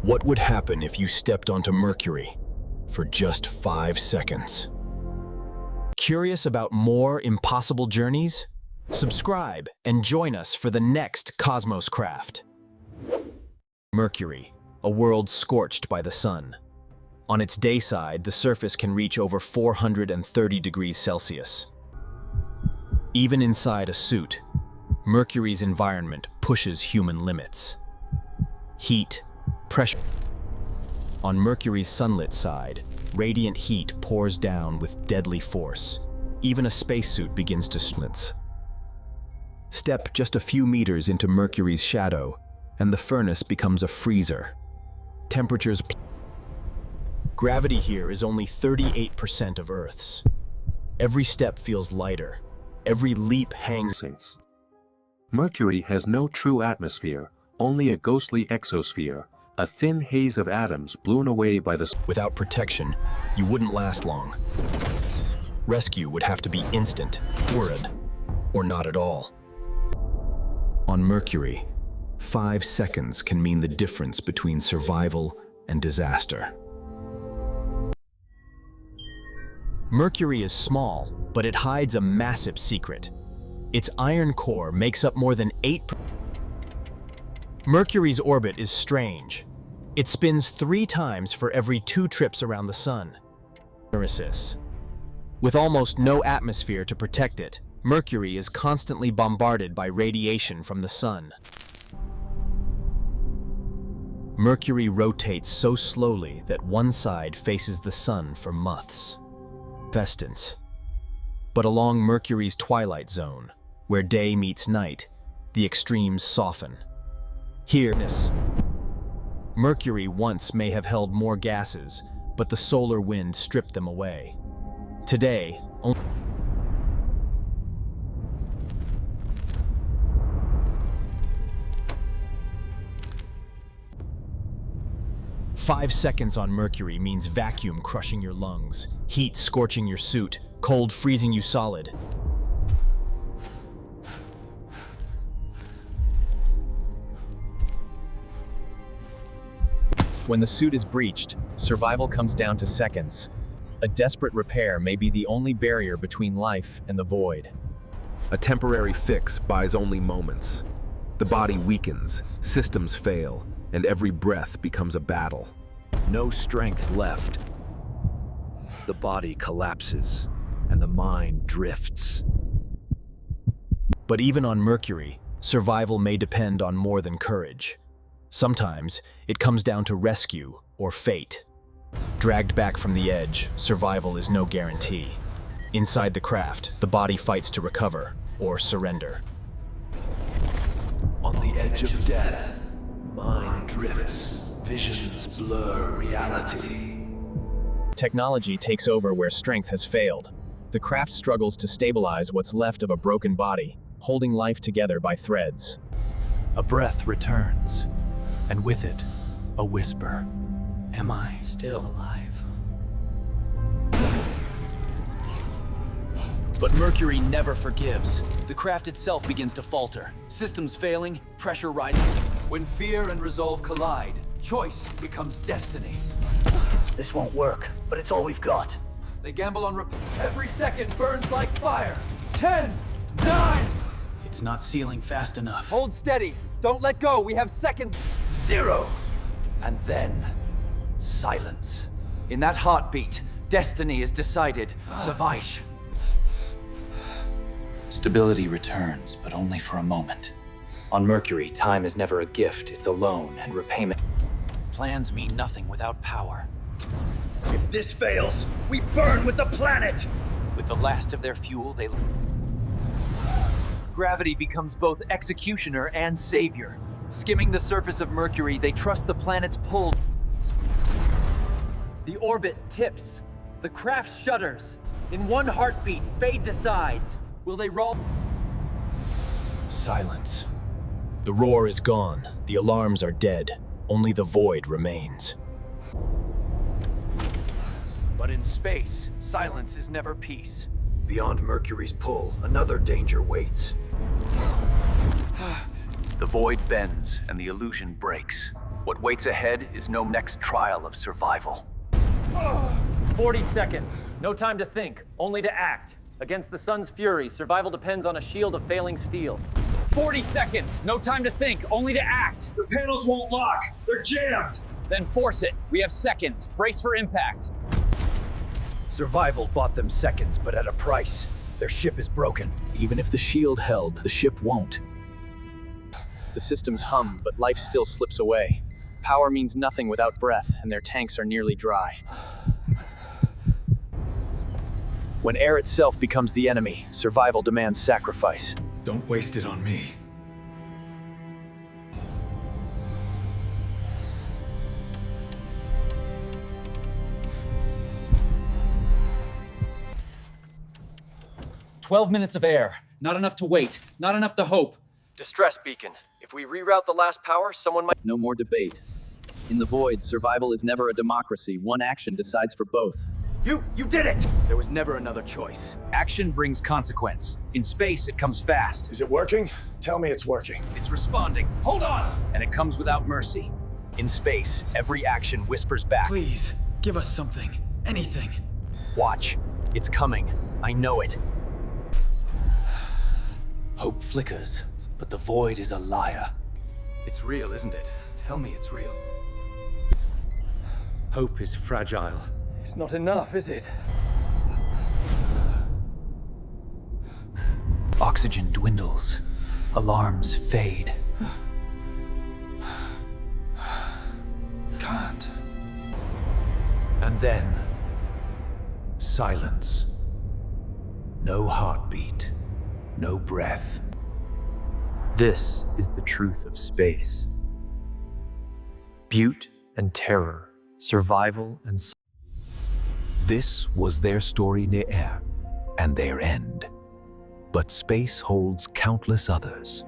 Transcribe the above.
What would happen if you stepped onto Mercury for just 5 seconds? Curious about more impossible journeys? Subscribe and join us for the next Cosmos Craft. Mercury, a world scorched by the sun. On its day side, the surface can reach over 430 degrees Celsius. Even inside a suit, Mercury's environment pushes human limits. Heat, pressure. On Mercury's sunlit side, radiant heat pours down with deadly force. Even a spacesuit begins to splint. Step just a few meters into Mercury's shadow, and the furnace becomes a freezer. Temperatures. Gravity here is only 38% of Earth's. Every step feels lighter. Every leap hangs. Mercury has no true atmosphere, only a ghostly exosphere, a thin haze of atoms blown away by the sun. Without protection, you wouldn't last long. Rescue would have to be instant, or not at all. On Mercury, 5 seconds can mean the difference between survival and disaster. Mercury is small, but it hides a massive secret. Its iron core makes up more than 8%. Mercury's orbit is strange. It spins 3 times for every 2 trips around the sun. With almost no atmosphere to protect it, Mercury is constantly bombarded by radiation from the sun. Mercury rotates so slowly that one side faces the sun for months. But along Mercury's twilight zone, where day meets night, the extremes soften. Here, Mercury once may have held more gases, but the solar wind stripped them away. Today, only 5 seconds on Mercury means vacuum crushing your lungs, heat scorching your suit, cold freezing you solid. When the suit is breached, survival comes down to seconds. A desperate repair may be the only barrier between life and the void. A temporary fix buys only moments. The body weakens, systems fail, and every breath becomes a battle. No strength left. The body collapses, and the mind drifts. But even on Mercury, survival may depend on more than courage. Sometimes, it comes down to rescue or fate. Dragged back from the edge, survival is no guarantee. Inside the craft, the body fights to recover or surrender. On the edge of death, mind drifts, visions blur reality. Technology takes over where strength has failed. The craft struggles to stabilize what's left of a broken body, holding life together by threads. A breath returns, and with it, a whisper. Am I still alive? But Mercury never forgives. The craft itself begins to falter. Systems failing, pressure rising. When fear and resolve collide, choice becomes destiny. This won't work, but it's all we've got. They gamble on every second burns like fire. 10, 9. It's not sealing fast enough. Hold steady. Don't let go. We have seconds. 0. And then, silence. In that heartbeat, destiny is decided. Savage. Stability returns, but only for a moment. On Mercury, time is never a gift, it's a loan, and repayment. Plans mean nothing without power. If this fails, we burn with the planet! With the last of their fuel, they... Gravity becomes both executioner and savior. Skimming the surface of Mercury, they trust the planet's pull. The orbit tips. The craft shudders. In one heartbeat, fate decides. Will they roll? Silence. The roar is gone. The alarms are dead. Only the void remains. But in space, silence is never peace. Beyond Mercury's pull, another danger waits. The void bends and the illusion breaks. What waits ahead is no next trial of survival. 40 seconds. No time to think, only to act. Against the sun's fury, survival depends on a shield of failing steel. 40 seconds! No time to think, only to act! The panels won't lock. They're jammed. Then force it. We have seconds. Brace for impact. Survival bought them seconds, but at a price. Their ship is broken. Even if the shield held, the ship won't. The systems hum, but life still slips away. Power means nothing without breath, and their tanks are nearly dry. When air itself becomes the enemy, survival demands sacrifice. Don't waste it on me. "12 minutes of air. Not enough to wait. Not enough to hope. Distress beacon. If we reroute the last power, someone might— No more debate. In the void, survival is never a democracy. One action decides for both. You did it! There was never another choice. Action brings consequence. In space, it comes fast. Is it working? Tell me it's working. It's responding. Hold on! And it comes without mercy. In space, every action whispers back. Please, give us something. Anything. Watch. It's coming. I know it. Hope flickers, but the void is a liar. It's real, isn't it? Tell me it's real. Hope is fragile. It's not enough, is it? Oxygen dwindles. Alarms fade. Can't. And then, silence. No heartbeat. No breath. This is the truth of space. Butte and terror, survival and This was their story ne'er, and their end. But space holds countless others.